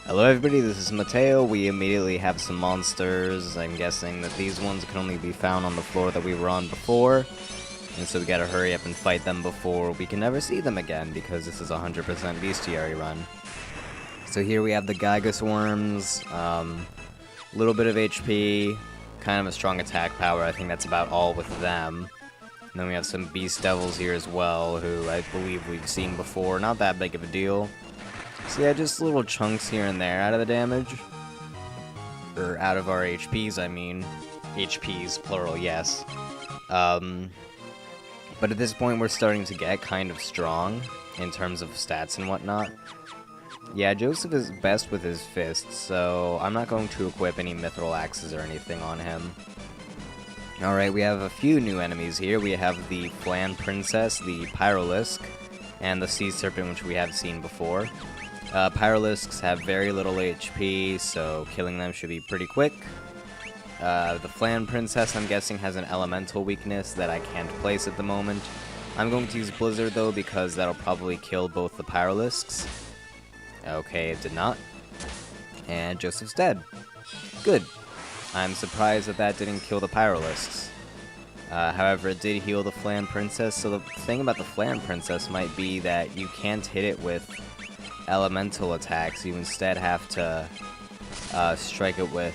Hello everybody, this is Mateo. We immediately have some monsters. I'm guessing that these ones can only be found on the floor that we were on before. And so we gotta hurry up and fight them before we can never see them again, because this is a 100% Bestiary run. So here we have the Gygus Worms, little bit of HP, kind of a strong attack power. I think that's about all with them. And then we have some Beast Devils here as well, who I believe we've seen before. Not that big of a deal. So yeah, just little chunks here and there out of the damage. Or out of our HPs, I mean. HPs, plural, yes. But at this point, we're starting to get kind of strong in terms of stats and whatnot. Yeah, Joseph is best with his fists, so I'm not going to equip any mithril axes or anything on him. Alright, we have a few new enemies here. We have the Flan Princess, the Pyrolisk, and the Sea Serpent, which we have seen before. Pyrolisks have very little HP, so killing them should be pretty quick. The Flan Princess, I'm guessing, has an elemental weakness that I can't place at the moment. I'm going to use Blizzard, though, because that'll probably kill both the Pyrolisks. Okay, it did not. And Joseph's dead. Good. I'm surprised that that didn't kill the Pyrolisks. However, it did heal the Flan Princess, so the thing about the Flan Princess might be that you can't hit it with elemental attacks. You instead have to strike it with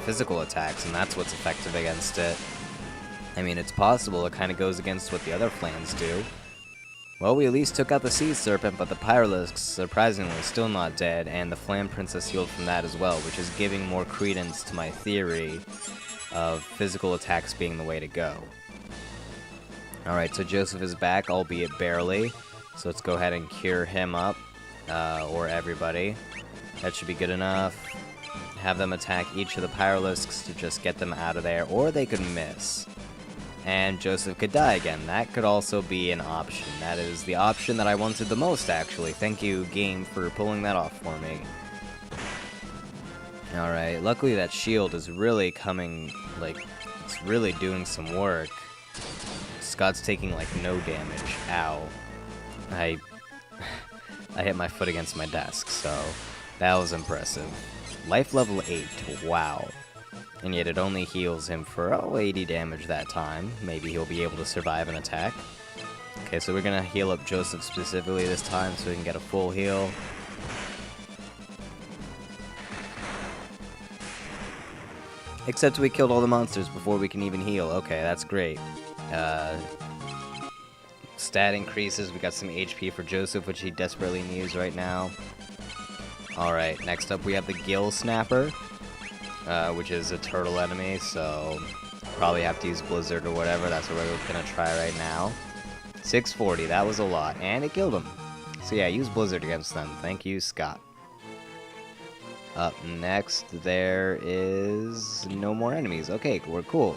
physical attacks, and that's what's effective against it. I mean, it's possible. It kind of goes against what the other Flans do. Well, we at least took out the Sea Serpent, but the Pyrolisks, surprisingly, still not dead, and the Flan Princess healed from that as well, which is giving more credence to my theory of physical attacks being the way to go. Alright, so Joseph is back, albeit barely. So let's go ahead and cure him up, or everybody. That should be good enough. Have them attack each of the Pyrolisks to just get them out of there, or they could miss. And Joseph could die again. That could also be an option. That is the option that I wanted the most, actually. Thank you, game, for pulling that off for me. Alright, luckily that shield is really coming, like, it's really doing some work. Scott's taking, like, no damage. Ow. I hit my foot against my desk, so that was impressive. Life level 8, wow. And yet it only heals him for, 80 damage that time. Maybe he'll be able to survive an attack. Okay, so we're gonna heal up Joseph specifically this time so we can get a full heal. Except we killed all the monsters before we can even heal. Okay, that's great. Stat increases. We got some HP for Joseph, which he desperately needs right now. Alright, next up we have the Gill Snapper, which is a turtle enemy, so probably have to use Blizzard or whatever. That's what we're gonna try right now. 640, that was a lot, and it killed him. So yeah, use Blizzard against them. Thank you, Scott. Up next, there is no more enemies. Okay, we're cool.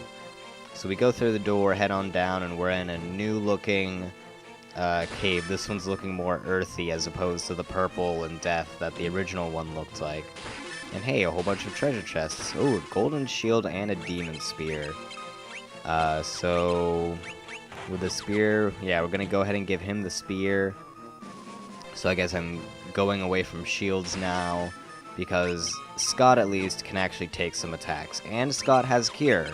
So we go through the door, head on down, and we're in a new-looking cave. This one's looking more earthy as opposed to the purple and death that the original one looked like. And hey, a whole bunch of treasure chests. Oh, a golden shield and a demon spear. So with the spear, yeah, we're gonna go ahead and give him the spear. So I guess I'm going away from shields now, because Scott at least can actually take some attacks. And Scott has cure.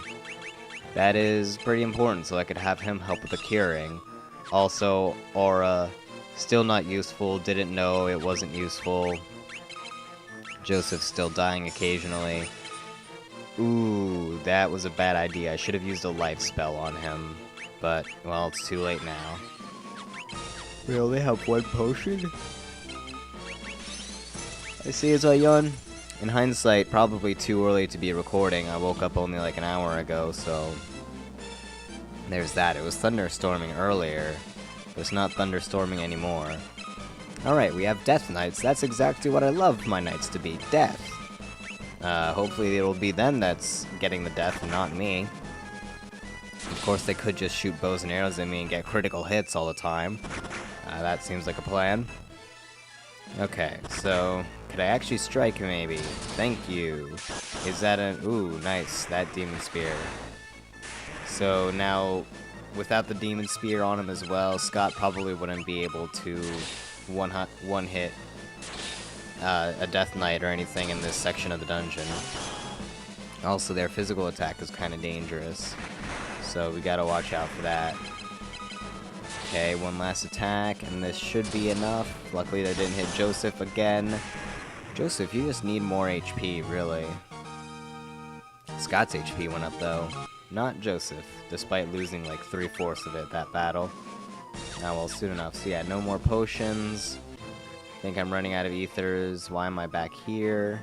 That is pretty important, so I could have him help with the curing. Also, Aura, still not useful, didn't know it wasn't useful. Joseph's still dying occasionally. Ooh, that was a bad idea. I should have used a life spell on him. But, well, it's too late now. We only have one potion? I see it's a yawn. In hindsight, probably too early to be recording. I woke up only like an hour ago, so there's that. It was thunderstorming earlier, but it's not thunderstorming anymore. Alright, we have Death Knights. That's exactly what I love my knights to be. Death. Hopefully it'll be them that's getting the death and not me. Of course, they could just shoot bows and arrows at me and get critical hits all the time. That seems like a plan. Okay, so could I actually strike maybe? Thank you. Is that an... Ooh, nice. That demon spear. So now, without the demon spear on him as well, Scott probably wouldn't be able to one hit a Death Knight or anything in this section of the dungeon. Also, their physical attack is kind of dangerous, so we gotta watch out for that. Okay, one last attack, and this should be enough. Luckily, that didn't hit Joseph again. Joseph, you just need more HP, really. Scott's HP went up, though. Not Joseph, despite losing like 3/4 of it that battle. Ah, well, soon enough. So yeah, no more potions. I think I'm running out of ethers. Why am I back here?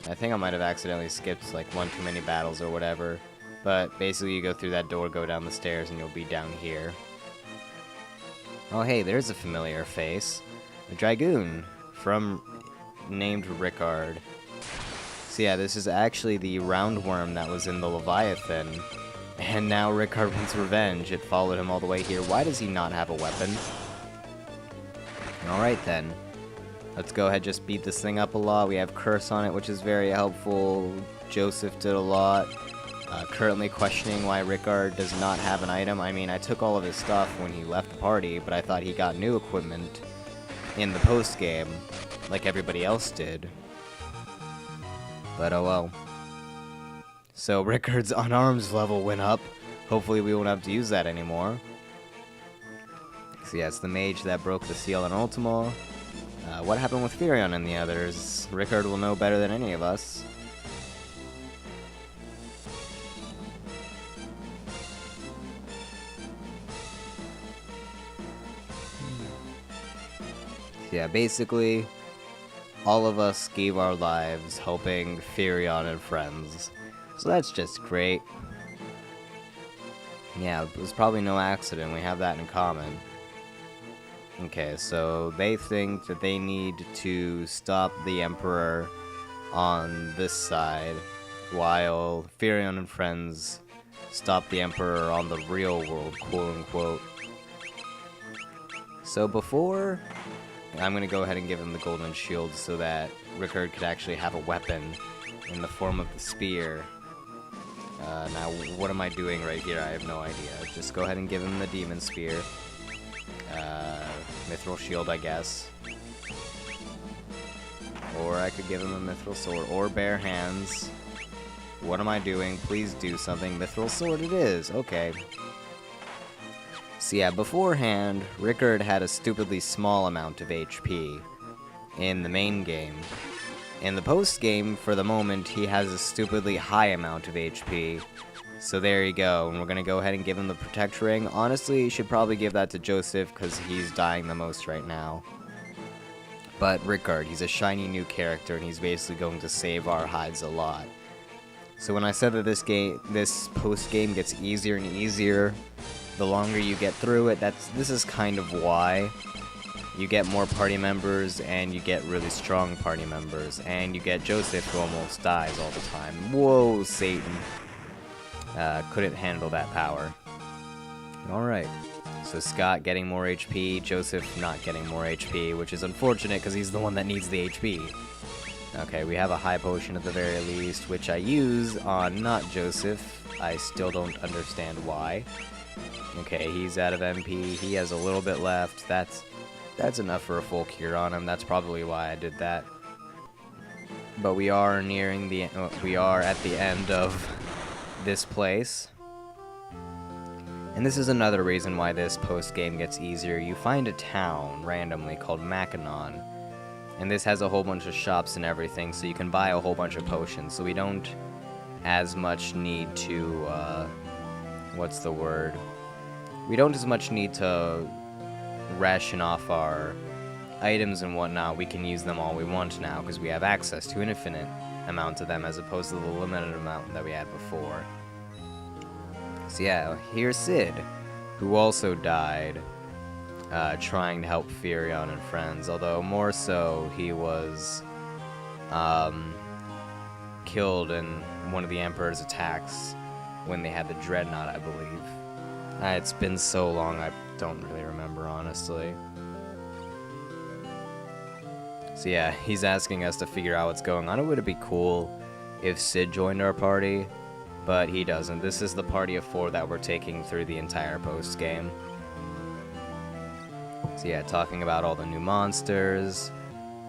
I think I might have accidentally skipped like one too many battles or whatever. But basically you go through that door, go down the stairs, and you'll be down here. Oh hey, there's a familiar face. A Dragoon named Ricard. So yeah, this is actually the roundworm that was in the Leviathan. And now Ricard wants revenge. It followed him all the way here. Why does he not have a weapon? Alright then. Let's go ahead, just beat this thing up a lot. We have Curse on it, which is very helpful. Joseph did a lot. Currently questioning why Ricard does not have an item. I mean, I took all of his stuff when he left the party, but I thought he got new equipment in the post-game, like everybody else did. But oh well. So Ricard's unarmed level went up. Hopefully we won't have to use that anymore. So yeah, it's the mage that broke the seal on Ultima. What happened with Furion and the others? Ricard will know better than any of us. Yeah, basically, all of us gave our lives helping Furion and friends. So that's just great. Yeah, it was probably no accident. We have that in common. Okay, so they think that they need to stop the Emperor on this side, while Furion and friends stop the Emperor on the real world, quote-unquote. So before... I'm going to go ahead and give him the golden shield so that Ricard could actually have a weapon in the form of the spear. Now, what am I doing right here? I have no idea. Just go ahead and give him the demon spear. Mithril shield, I guess. Or I could give him a mithril sword. Or bare hands. What am I doing? Please do something. Mithril sword it is. Okay. So yeah, beforehand, Ricard had a stupidly small amount of HP in the main game. In the post-game, for the moment, he has a stupidly high amount of HP. So there you go, and we're gonna go ahead and give him the Protect Ring. Honestly, you should probably give that to Joseph, because he's dying the most right now. But Ricard, he's a shiny new character, and he's basically going to save our hides a lot. So when I said that this post-game gets easier and easier, the longer you get through it, this is kind of why. You get more party members, and you get really strong party members, and you get Joseph, who almost dies all the time. Whoa, Satan. Couldn't handle that power. Alright, so Scott getting more HP, Joseph not getting more HP, which is unfortunate because he's the one that needs the HP. Okay, we have a high potion at the very least, which I use on not Joseph. I still don't understand why. Okay, he's out of MP, he has a little bit left, that's enough for a full cure on him, that's probably why I did that. But we are at the end of this place. And this is another reason why this post-game gets easier. You find a town, randomly, called Mackinac. And this has a whole bunch of shops and everything, so you can buy a whole bunch of potions. So we don't as much need to, what's the word? We don't as much need to ration off our items and whatnot. We can use them all we want now, because we have access to an infinite amount of them, as opposed to the limited amount that we had before. So yeah, here's Sid, who also died trying to help Furion and friends, although more so he was killed in one of the Emperor's attacks when they had the Dreadnought, I believe. It's been so long, I don't really remember, honestly. So yeah, he's asking us to figure out what's going on. It would be cool if Sid joined our party, but he doesn't. This is the party of 4 that we're taking through the entire post-game. So yeah, talking about all the new monsters.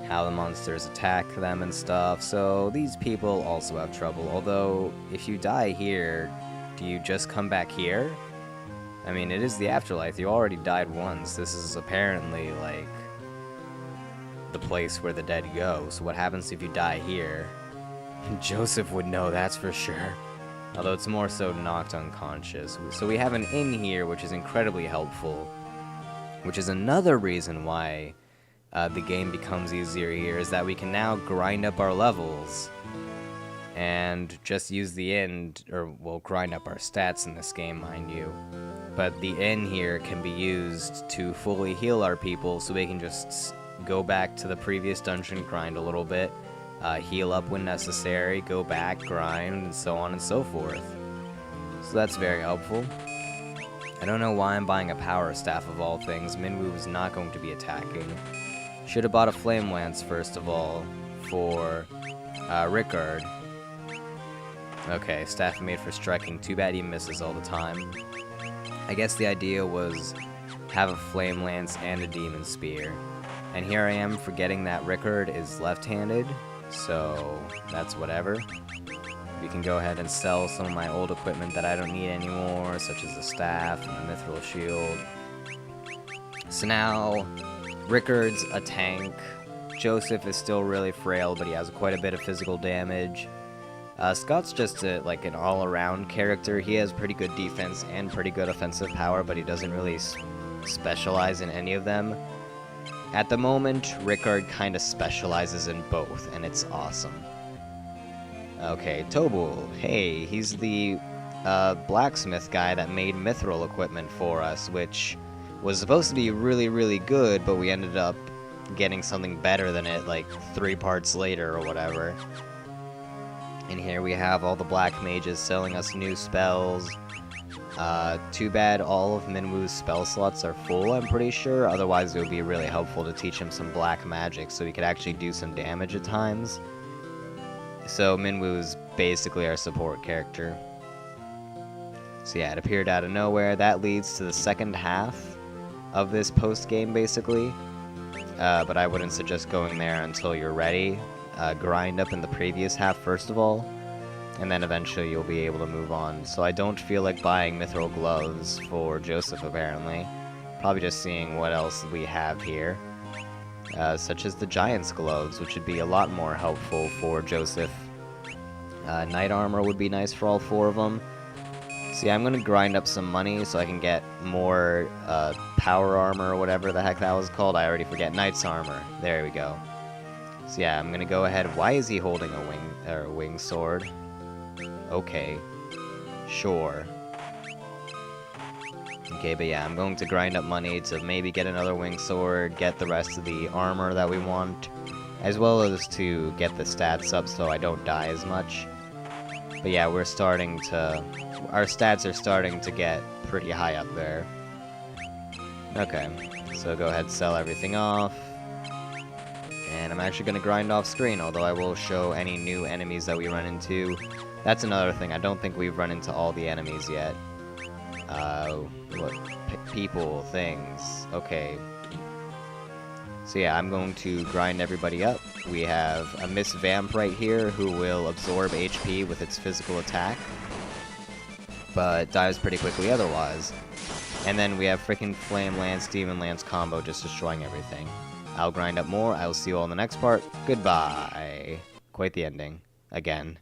how the monsters attack them and stuff, so these people also have trouble. Although, if you die here, do you just come back here? I mean, it is the afterlife. You already died once. This is apparently, like, the place where the dead go. So what happens if you die here? Joseph would know, that's for sure. Although it's more so knocked unconscious. So we have an inn here, which is incredibly helpful. Which is another reason why the game becomes easier here, is that we can now grind up our levels. And just use the inn, or we'll grind up our stats in this game, mind you. But the inn here can be used to fully heal our people, so we can just go back to the previous dungeon, grind a little bit, heal up when necessary, go back, grind, and so on and so forth. So that's very helpful. I don't know why I'm buying a power staff of all things. Minwoo is not going to be attacking. Should have bought a flame lance first of all for Ricard. Okay, staff made for striking. Too bad he misses all the time. I guess the idea was have a flame lance and a demon spear. And here I am forgetting that Ricard is left-handed, so that's whatever. We can go ahead and sell some of my old equipment that I don't need anymore, such as the staff and the mithril shield. So now, Ricard's a tank. Joseph is still really frail, but he has quite a bit of physical damage. Scott's just like an all-around character. He has pretty good defense and pretty good offensive power, but he doesn't really specialize in any of them. At the moment, Ricard kind of specializes in both, and it's awesome. Okay, Tobul. Hey, he's the blacksmith guy that made mithril equipment for us, which was supposed to be really, really good, but we ended up getting something better than it, like 3 parts later or whatever. And here we have all the black mages selling us new spells. Too bad all of Minwoo's spell slots are full, I'm pretty sure. Otherwise, it would be really helpful to teach him some black magic so he could actually do some damage at times. So Minwoo is basically our support character. So yeah, it appeared out of nowhere. That leads to the second half of this post-game, basically. But I wouldn't suggest going there until you're ready. Grind up in the previous half first of all, and then eventually you'll be able to move on. So I don't feel like buying mithril gloves for Joseph, apparently. Probably just seeing what else we have here. Such as the Giant's gloves, which would be a lot more helpful for Joseph. Knight armor would be nice for all 4 of them. So yeah, I'm going to grind up some money so I can get more power armor or whatever the heck that was called. I already forget. Knight's armor. There we go. So yeah, I'm gonna go ahead. Why is he holding a wing sword? Okay, sure. Okay, but yeah, I'm going to grind up money to maybe get another wing sword, get the rest of the armor that we want, as well as to get the stats up so I don't die as much. But yeah, our stats are starting to get pretty high up there. Okay, so go ahead and sell everything off. And I'm actually going to grind off screen, although I will show any new enemies that we run into. That's another thing, I don't think we've run into all the enemies yet. People, things, okay. So yeah, I'm going to grind everybody up. We have a Miss Vamp right here who will absorb HP with its physical attack, but dies pretty quickly otherwise. And then we have freaking Flame Lance, Demon Lance combo just destroying everything. I'll grind up more. I will see you all in the next part. Goodbye. Quite the ending. Again.